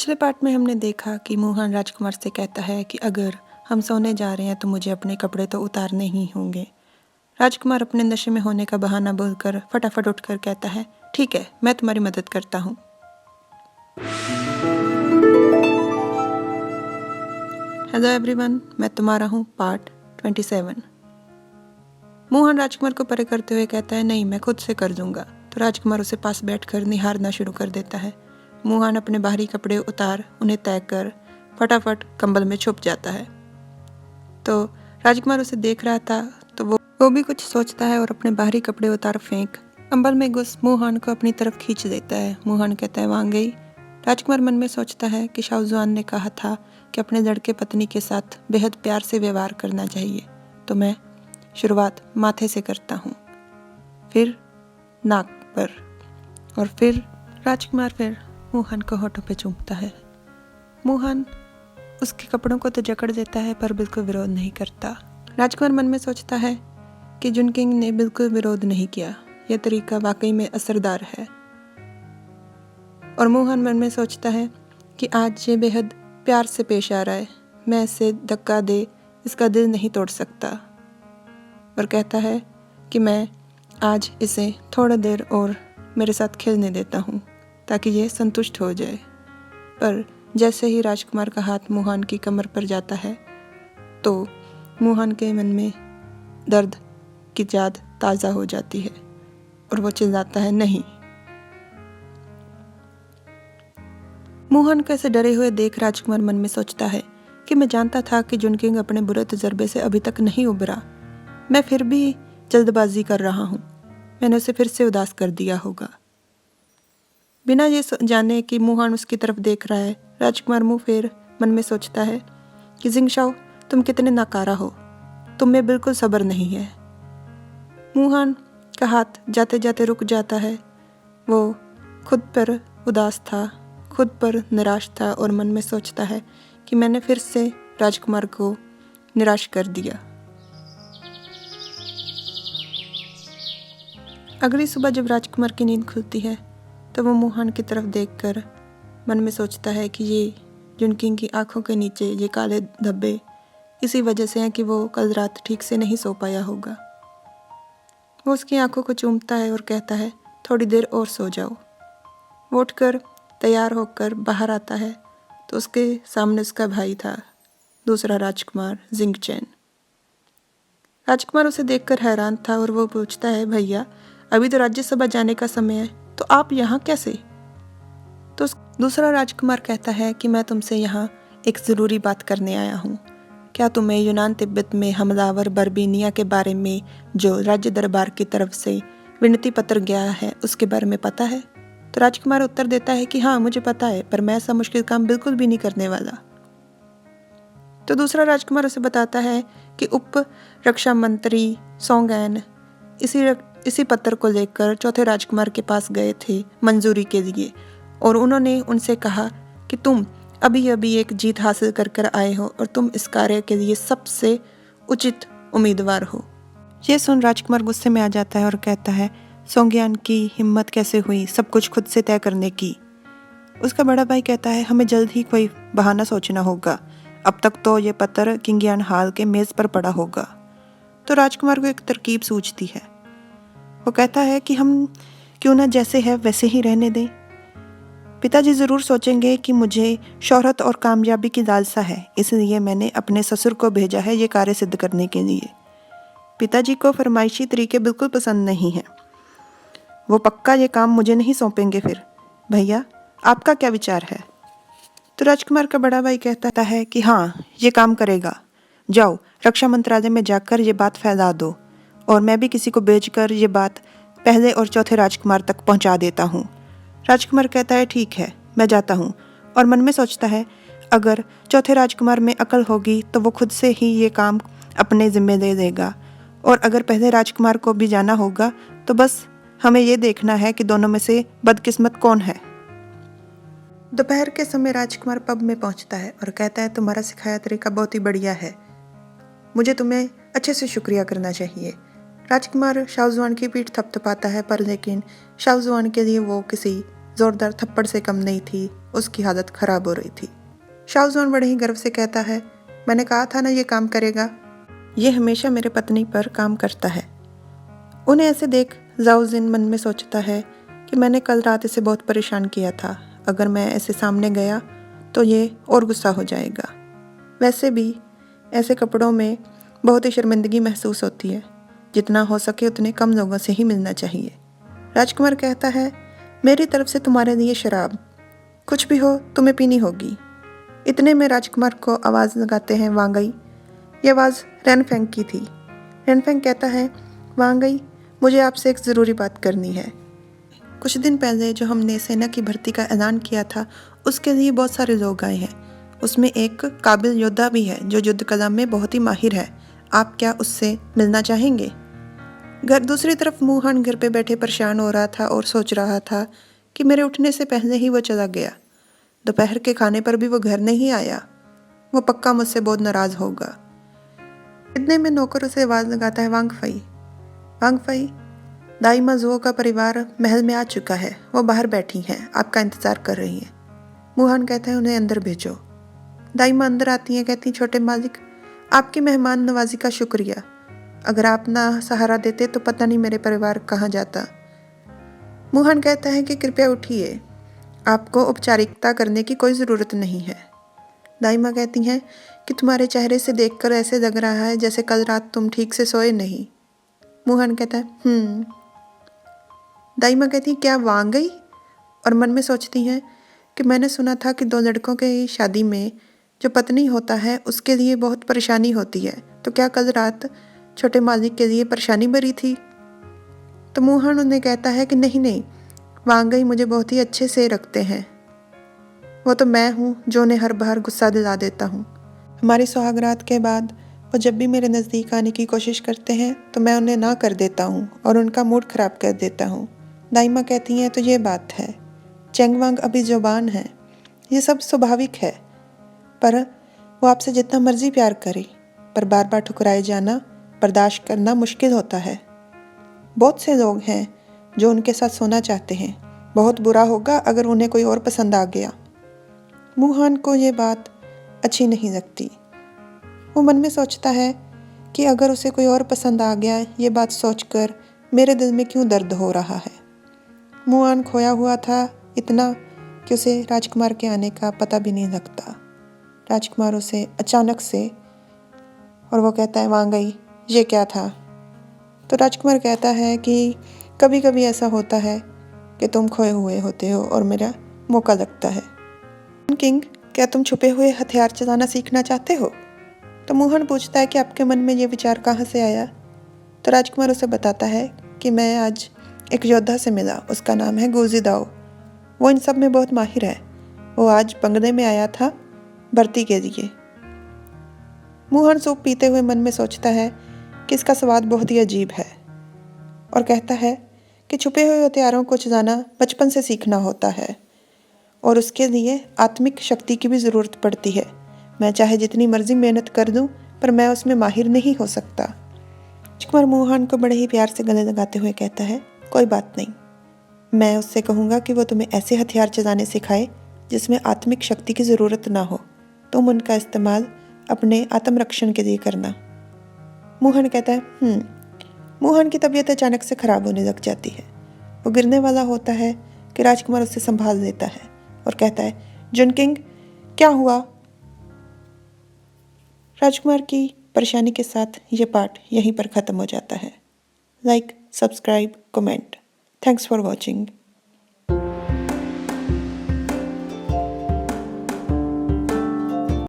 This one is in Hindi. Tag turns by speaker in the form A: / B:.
A: पिछले पार्ट में हमने देखा कि मोहन राजकुमार से कहता है कि अगर हम सोने जा रहे हैं तो मुझे अपने कपड़े तो उतारने ही होंगे। राजकुमार अपने नशे में होने का बहाना बोलकर फटाफट उठकर कहता है, ठीक है, मैं तुम्हारी मदद करता हूँ। हेलो एवरीवन, मैं तुम्हारा हूँ पार्ट 27। मोहन राजकुमार को परे करते हुए कहता है, नहीं, मैं खुद से कर दूंगा। तो राजकुमार उसे पास बैठकर निहारना शुरू कर देता है। मोहन अपने बाहरी कपड़े उतार उन्हें तय कर फटाफट कंबल में छुप जाता है। तो राजकुमार उसे देख रहा था तो वो भी कुछ सोचता है और अपने बाहरी कपड़े उतार फेंक कंबल में घुस मोहन को अपनी तरफ खींच देता है। मोहन कहता है, वहां गई। राजकुमार मन में सोचता है कि शाहजहान ने कहा था कि अपने लड़के पत्नी के साथ बेहद प्यार से व्यवहार करना चाहिए, तो मैं शुरुआत माथे से करता हूँ, फिर नाक पर, और फिर राजकुमार फिर मोहन को होठों पे चूमता है। मोहन उसके कपड़ों को तो जकड़ देता है पर बिल्कुल विरोध नहीं करता। राजकुमार मन में सोचता है कि जुनकिंग ने बिल्कुल विरोध नहीं किया, यह तरीका वाकई में असरदार है। और मोहन मन में सोचता है कि आज ये बेहद प्यार से पेश आ रहा है, मैं इसे धक्का दे इसका दिल नहीं तोड़ सकता। और कहता है कि मैं आज इसे थोड़ा देर और मेरे साथ खेलने देता हूँ ताकि ये संतुष्ट हो जाए। पर जैसे ही राजकुमार का हाथ मोहन की कमर पर जाता है तो मोहन के मन में दर्द की याद ताज़ा हो जाती है और वो चिल्लाता है, नहीं। मोहन को ऐसे डरे हुए देख राजकुमार मन में सोचता है कि मैं जानता था कि जुनकिंग अपने बुरे तजर्बे से अभी तक नहीं उभरा, मैं फिर भी जल्दबाजी कर रहा हूँ, मैंने उसे फिर से उदास कर दिया होगा। बिना ये जाने कि मोहन उसकी तरफ देख रहा है, राजकुमार मुंह फेर मन में सोचता है कि जिंगशाओ, तुम कितने नाकारा हो, तुम में बिल्कुल सब्र नहीं है। मोहन का हाथ जाते जाते रुक जाता है। वो खुद पर उदास था, खुद पर निराश था और मन में सोचता है कि मैंने फिर से राजकुमार को निराश कर दिया। अगली सुबह जब राजकुमार की नींद खुलती है तो वो मोहन की तरफ देखकर मन में सोचता है कि ये जुनकिंग की आंखों के नीचे ये काले धब्बे इसी वजह से हैं कि वो कल रात ठीक से नहीं सो पाया होगा। वो उसकी आंखों को चूमता है और कहता है, थोड़ी देर और सो जाओ। वो उठकर तैयार होकर बाहर आता है तो उसके सामने उसका भाई था, दूसरा राजकुमार जिंगचैन। राजकुमार उसे देखकर हैरान था और वो पूछता है, भैया, अभी तो राज्यसभा जाने का समय है, तो आप यहाँ कैसे? तो दूसरा राजकुमार कहता है कि मैं तुमसे यहाँ एक ज़रूरी बात करने आया हूँ। क्या तुम्हें यूनान तिब्बत में हमलावर बर्बीनिया के बारे में जो राज्य दरबार की तरफ से विनती पत्र गया है उसके बारे में पता है? तो राजकुमार उत्तर देता है कि हाँ, मुझे पता है, पर मैं ऐसा मुश्किल काम बिल्कुल भी नहीं करने वाला। तो दूसरा राजकुमार उसे बताता है कि उप रक्षा मंत्री सोंगैन इसी पत्र को लेकर चौथे राजकुमार के पास गए थे मंजूरी के लिए, और उन्होंने उनसे कहा कि तुम अभी अभी एक जीत हासिल कर आए हो और तुम इस कार्य के लिए सबसे उचित उम्मीदवार हो। ये सुन राजकुमार गुस्से में आ जाता है और कहता है, सोंगयान की हिम्मत कैसे हुई सब कुछ खुद से तय करने की? उसका बड़ा भाई कहता है, हमें जल्द ही कोई बहाना सोचना होगा, अब तक तो ये पत्र किंगियान हाल के मेज पर पड़ा होगा। तो राजकुमार को एक तरकीब सूझती है। वो कहता है कि हम क्यों ना जैसे है वैसे ही रहने दें। पिताजी ज़रूर सोचेंगे कि मुझे शोहरत और कामयाबी की लालसा है, इसलिए मैंने अपने ससुर को भेजा है ये कार्य सिद्ध करने के लिए। पिताजी को फरमाइशी तरीके बिल्कुल पसंद नहीं हैं, वो पक्का ये काम मुझे नहीं सौंपेंगे। फिर भैया, आपका क्या विचार है? तो राजकुमार का बड़ा भाई कहता है कि हाँ, ये काम करेगा, जाओ रक्षा मंत्रालय में जाकर ये बात फैला दो, और मैं भी किसी को भेजकर ये बात पहले और चौथे राजकुमार तक पहुंचा देता हूँ। राजकुमार कहता है, ठीक है, मैं जाता हूँ, और मन में सोचता है अगर चौथे राजकुमार में अकल होगी तो वो खुद से ही ये काम अपने जिम्मे ले लेगा, और अगर पहले राजकुमार को भी जाना होगा तो बस हमें ये देखना है कि दोनों में से बदकिस्मत कौन है। दोपहर के समय राजकुमार पब में पहुंचता है और कहता है, तुम्हारा सिखाया तरीका बहुत ही बढ़िया है, मुझे तुम्हें अच्छे से शुक्रिया करना चाहिए। राजकुमार शाहजहान की पीठ थपथपाता है, पर लेकिन शाहजहान के लिए वो किसी जोरदार थप्पड़ से कम नहीं थी, उसकी हालत खराब हो रही थी। शाओजोन बड़े ही गर्व से कहता है, मैंने कहा था ना ये काम करेगा। ये हमेशा मेरे पत्नी पर काम करता है। उन्हें ऐसे देख जाओ जिन मन में सोचता है कि मैंने कल रात इसे बहुत परेशान किया था, अगर मैं ऐसे सामने गया तो ये और गुस्सा हो जाएगा। वैसे भी ऐसे कपड़ों में बहुत ही शर्मिंदगी महसूस होती है, जितना हो सके उतने कम लोगों से ही मिलना चाहिए। राजकुमार कहता है, मेरी तरफ से तुम्हारे लिए शराब, कुछ भी हो तुम्हें पीनी होगी। इतने में राजकुमार को आवाज़ लगाते हैं वांगई। ये आवाज़ रेनफेंग की थी। रेनफेंग कहता है, वांगई मुझे आपसे एक ज़रूरी बात करनी है। कुछ दिन पहले जो हमने सेना की भर्ती का ऐलान किया था, उसके लिए बहुत सारे लोग आए हैं। उसमें एक काबिल योद्धा भी है जो युद्ध कला में बहुत ही माहिर है। आप क्या उससे मिलना चाहेंगे? दूसरी तरफ मुहान घर पे बैठे परेशान हो रहा था और सोच रहा था कि मेरे उठने से पहले ही वो चला गया। दोपहर के खाने पर भी वो घर नहीं आया। वो पक्का मुझसे बहुत नाराज़ होगा। इतने में नौकर उसे आवाज़ लगाता है, वांगफई, वांगफई, दाइमा जुओ का परिवार महल में आ चुका है। वो बाहर बैठी हैं, आपका इंतज़ार कर रही हैं। मुहान कहता है, उन्हें अंदर भेजो। दाइमा अंदर आती हैं, कहती हैं, छोटे मालिक, आपकी मेहमान नवाजी का शुक्रिया। अगर आप ना सहारा देते तो पता नहीं मेरे परिवार कहाँ जाता। मुहान कहता है कि कृपया उठिए, आपको औपचारिकता करने की कोई ज़रूरत नहीं है। दाइमा कहती हैं कि तुम्हारे चेहरे से देखकर ऐसे लग रहा है जैसे कल रात तुम ठीक से सोए नहीं। मुहान कहता है दाइमा कहती हैं, क्या वांगई? और मन में सोचती हैं कि मैंने सुना था कि 2 लड़कों के शादी में जो पत्नी होता है उसके लिए बहुत परेशानी होती है, तो क्या कल रात छोटे मालिक के लिए परेशानी भरी थी? तो मुहान उन्हें कहता है कि नहीं नहीं, वांगई मुझे बहुत ही अच्छे से रखते हैं। वो तो मैं हूँ जो उन्हें हर बार गुस्सा दिला देता हूँ। हमारी सुहागरात के बाद वो जब भी मेरे नज़दीक आने की कोशिश करते हैं तो मैं उन्हें ना कर देता हूँ और उनका मूड ख़राब कर देता हूँ। दाइमा कहती हैं, तो ये बात है। चेंगवांग अभी जुबान है, ये सब स्वाभाविक है, पर वो आपसे जितना मर्जी प्यार करे, पर बार बार ठुकराए जाना बर्दाश्त करना मुश्किल होता है। बहुत से लोग हैं जो उनके साथ सोना चाहते हैं, बहुत बुरा होगा अगर उन्हें कोई और पसंद आ गया। मुहान को ये बात अच्छी नहीं लगती। वो मन में सोचता है कि अगर उसे कोई और पसंद आ गया, ये बात सोचकर मेरे दिल में क्यों दर्द हो रहा है। मुहान खोया हुआ था इतना कि उसे राजकुमार के आने का पता भी नहीं लगता। राजकुमार उसे अचानक से, और वो कहता है, वांगई ये क्या था? तो राजकुमार कहता है कि कभी कभी ऐसा होता है कि तुम खोए हुए होते हो और मेरा मौका लगता है। किंग, क्या तुम छुपे हुए हथियार चलाना सीखना चाहते हो? तो मुहान पूछता है कि आपके मन में ये विचार कहाँ से आया? तो राजकुमार उसे बताता है कि मैं आज एक योद्धा से मिला, उसका नाम है गुजी दाओ। वो इन सब में बहुत माहिर है। वो आज बंगले में आया था भर्ती के लिए। मुहान सूप पीते हुए मन में सोचता है कि इसका स्वाद बहुत ही अजीब है और कहता है कि छुपे हुए हथियारों को चलाना बचपन से सीखना होता है और उसके लिए आत्मिक शक्ति की भी ज़रूरत पड़ती है। मैं चाहे जितनी मर्जी मेहनत कर दूं, पर मैं उसमें माहिर नहीं हो सकता। राजकुमार मुहान को बड़े ही प्यार से गले लगाते हुए कहता है, कोई बात नहीं, मैं उससे कहूँगा कि वो तुम्हें ऐसे हथियार चलाने सिखाए जिसमें आत्मिक शक्ति की ज़रूरत ना हो। तुम उनका इस्तेमाल अपने आत्मरक्षण के लिए करना। मुहान कहता है मुहान की तबीयत अचानक से ख़राब होने लग जाती है। वो गिरने वाला होता है कि राजकुमार उसे संभाल लेता है और कहता है, जुनकिंग क्या हुआ? राजकुमार की परेशानी के साथ ये पार्ट यहीं पर ख़त्म हो जाता है। Like, subscribe, comment. Thanks for watching.